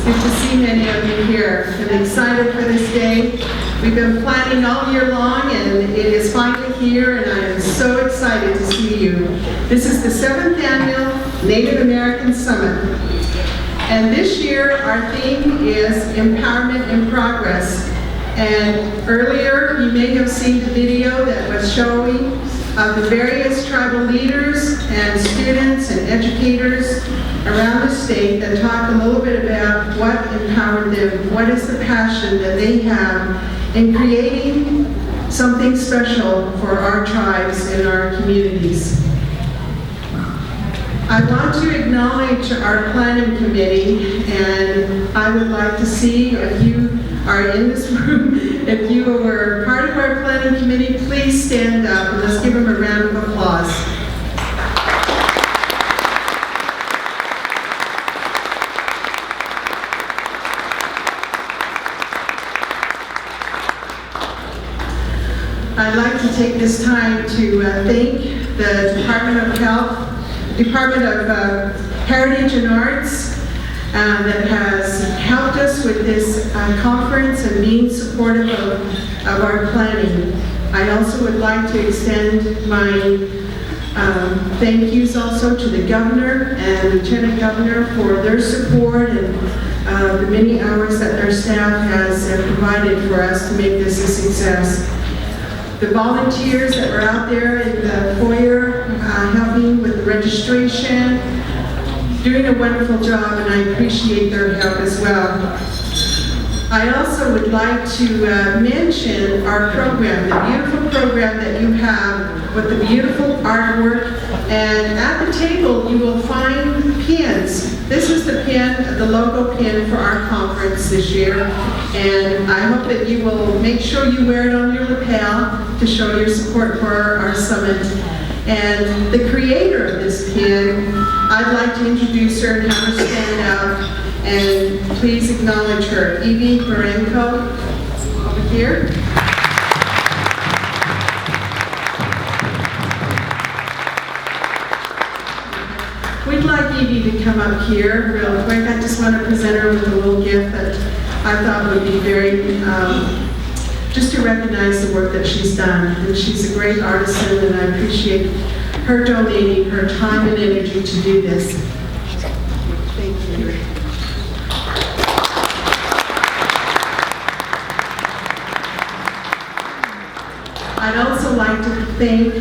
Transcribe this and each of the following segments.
good to see many of you here. I'm excited for this day. We've been planning all year long, and it is finally here, and I am so excited to see you. This is the 7th Annual Native American Summit. And this year, our theme is Empowerment in Progress. And earlier, you may have seen the video that was showing of the various tribal leaders and students and educators around the state that talked a little bit about what empowered them, what is the passion that they have in creating something special for our tribes and our communities. I want to acknowledge our planning committee, and I would like to see, if you are in this room, if you were part of our planning committee, please stand up and let's give them a round of applause. I'd like to take this time to thank the Department of Health, Department of Heritage and Arts that has helped us with this conference and being supportive of our planning. I also would like to extend my thank yous also to the Governor and Lieutenant Governor for their support and the many hours that their staff has provided for us to make this a success. The volunteers that were out there in the foyer helping with the registration, doing a wonderful job, and I appreciate their help as well. I also would like to mention our program, the beautiful program that you have with the beautiful artwork, and at the table you will find pins. This is the pin, the logo pin for our conference this year, and I hope that you will make sure you wear it on your lapel to show your support for our summit. And the creator of this pin, I'd like to introduce her and have her stand up, and please acknowledge her. Evie Barenko, over here. We'd like Evie to come up here real quick. I just want to present her with a little gift that I thought would be very, just to recognize the work that she's done. And she's a great artisan, and I appreciate her donating her time and energy to do this. Thank you. I'd also like to thank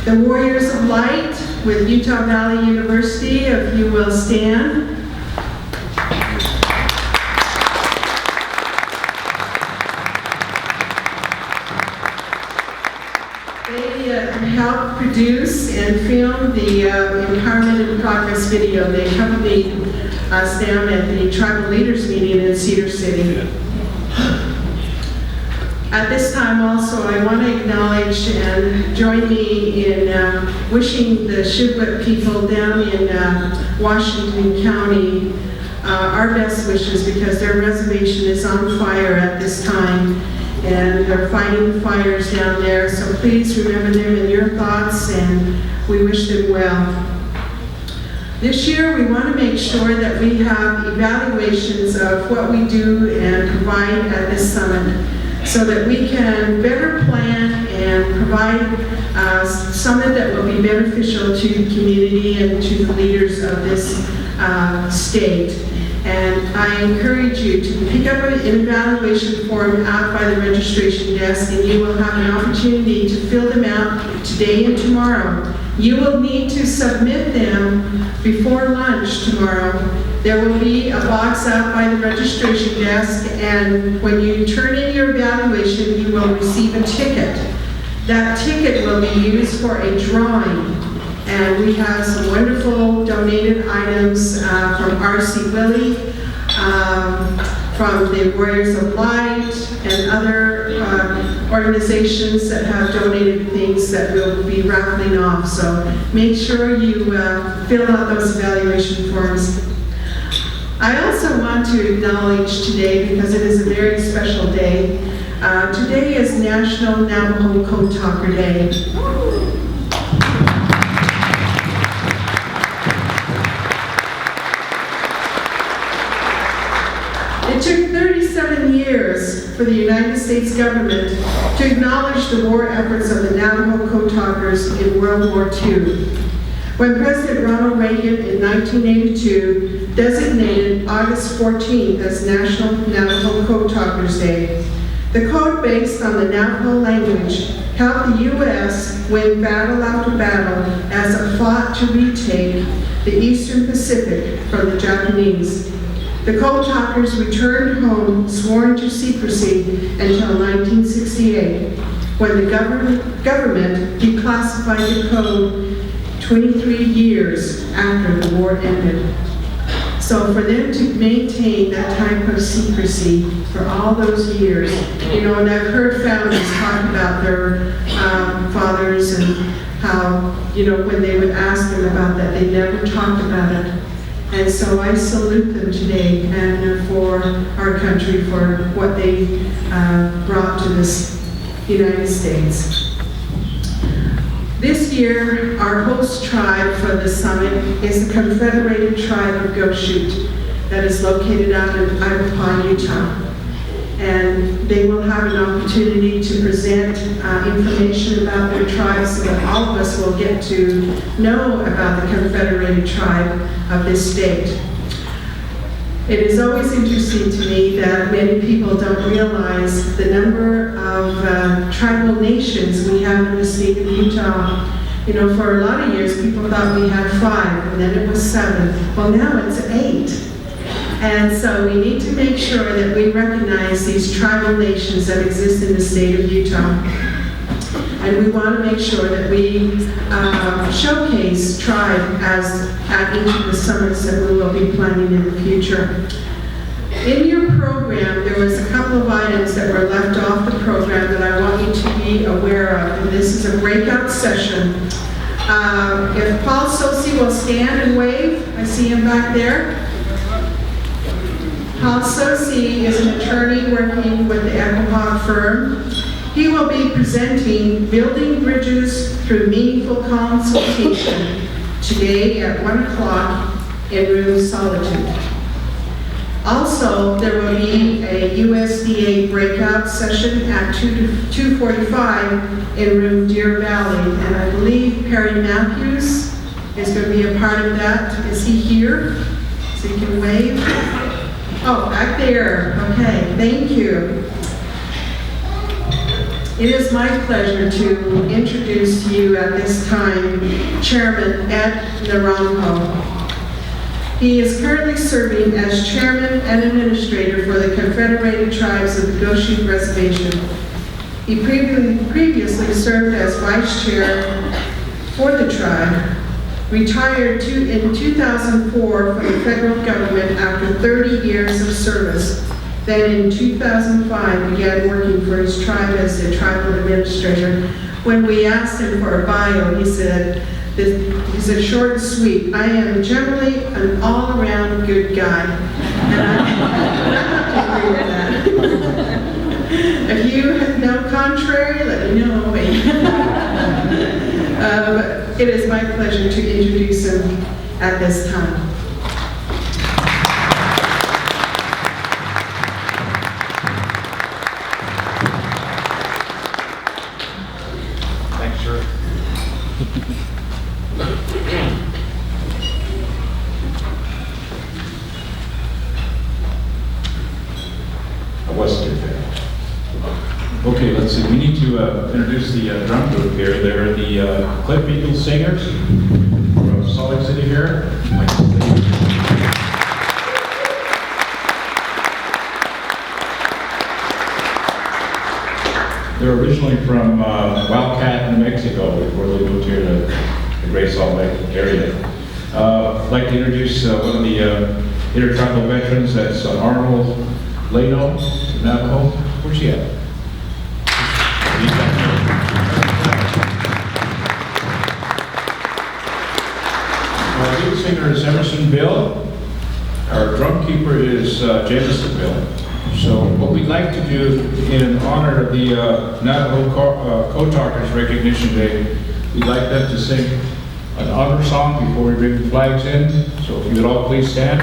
the Warriors of Light with Utah Valley University, if you will stand. They helped produce and film the Empowerment in Progress video. They accompanied us down at the Tribal Leaders meeting in Cedar City. At this time also, I want to acknowledge and join me in wishing the Shibwet people down in Washington County our best wishes, because their reservation is on fire at this time, and they're fighting fires down there. So please remember them in your thoughts, and we wish them well. This year, we want to make sure that we have evaluations of what we do and provide at this summit, so that we can better plan and provide a summit that will be beneficial to the community and to the leaders of this state. And I encourage you to pick up an evaluation form out by the registration desk, and you will have an opportunity to fill them out today and tomorrow. You will need to submit them before lunch tomorrow. There will be a box out by the registration desk, and when you turn in your evaluation, you will receive a ticket. That ticket will be used for a drawing, and we have some wonderful donated items from R.C. Willey, from the Warriors of Light, and other organizations that have donated things that we'll be raffling off. So make sure you fill out those evaluation forms. I also want to acknowledge today, because it is a very special day. Today is National Navajo Code Talker Day. 7 years for the United States government to acknowledge the war efforts of the Navajo Code Talkers in World War II. When President Ronald Reagan in 1982 designated August 14th as National Navajo Code Talkers Day, the code based on the Navajo language helped the U.S. win battle after battle as it fought to retake the Eastern Pacific from the Japanese. The Code Talkers returned home sworn to secrecy until 1968, when the government declassified the code 23 years after the war ended. So for them to maintain that type of secrecy for all those years, you know, and I've heard families talk about their fathers and how, you know, when they would ask them about that, they never talked about it. And so I salute them today and for our country for what they brought to this United States. This year, our host tribe for the summit is the Confederated Tribe of Goshute that is located out in Idaho, Utah. And they will have an opportunity to present information about their tribe so that all of us will get to know about the Confederated Tribe of this state. It is always interesting to me that many people don't realize the number of tribal nations we have in the state of Utah. You know, for a lot of years, people thought we had 5, and then it was 7. Well, now it's 8. And so we need to make sure that we recognize these tribal nations that exist in the state of Utah. And we want to make sure that we showcase tribe at each of the summits that we will be planning in the future. In your program, there was a couple of items that were left off the program that I want you to be aware of. And this is a breakout session. If Paul Sosi will stand and wave, I see him back there. Paul Sosi is an attorney working with the Wecome firm. He will be presenting Building Bridges Through Meaningful Consultation today at 1 o'clock in room Solitude. Also, there will be a USDA breakout session at 2:45 in room Deer Valley. And I believe Perry Matthews is going to be a part of that. Is he here? So he can wave. Oh, back there. Okay, thank you. It is my pleasure to introduce to you at this time Chairman Ed Naranjo. He is currently serving as Chairman and Administrator for the Confederated Tribes of the Goshute Reservation. He previously served as Vice Chair for the tribe, retired in 2004 from the federal government after 30 years of service. Then in 2005 began working for his tribe as the tribal administrator. When we asked him for a bio, he said short and sweet, I am generally an all-around good guy. And I have to agree with that. If you know contrary, let me know. It is my pleasure to introduce him at this time. Thanks, sir. I wasn't too bad. Okay, let's see. We need to introduce the drum group here. They're the Cliff Eagles Singers from Salt Lake City here. They're originally from Wildcat, New Mexico, before they moved here to the Great Salt Lake area. I'd like to introduce one of the intertribal veterans. That's Arnold Leno, Navajo. Where's she at? Our lead singer is Emerson Bill. Our drum keeper is Jameson Bill. So what we'd like to do in honor of the Navajo Code Talkers Recognition Day, we'd like them to sing an honor song before we bring the flags in. So if you would all please stand.